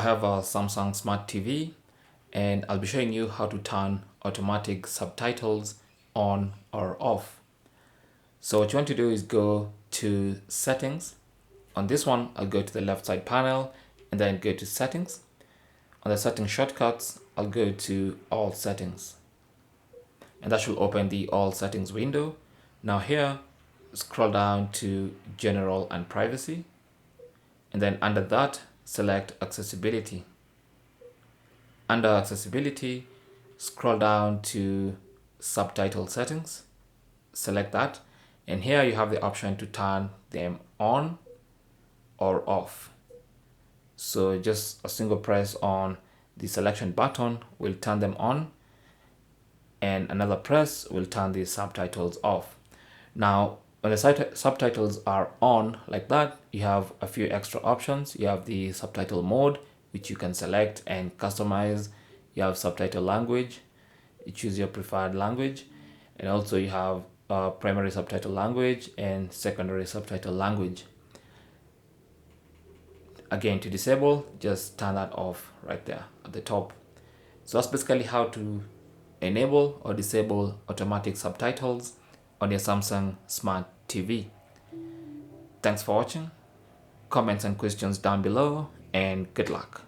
have a Samsung Smart TV and I'll be showing you how to turn automatic subtitles on or off. So what you want to do is go to settings. On this one, I'll go to the left side panel and then go to settings. On the setting shortcuts, I'll go to all settings. And that should open the all settings window. Now here, scroll down to general and privacy. And then under that, select accessibility. Under accessibility, scroll down to subtitle settings, select that. And here you have the option to turn them on or off. So just a single press on the selection button will turn them on, and another press will turn the subtitles off. Now, when the subtitles are on like that, you have a few extra options. You have the subtitle mode, which you can select and customize. You have subtitle language, you choose your preferred language, and also you have primary subtitle language and secondary subtitle language. Again, to disable, just turn that off right there at the top. So that's basically how to enable or disable automatic subtitles on your Samsung Smart TV. Thanks for watching. Comments and questions down below, and good luck.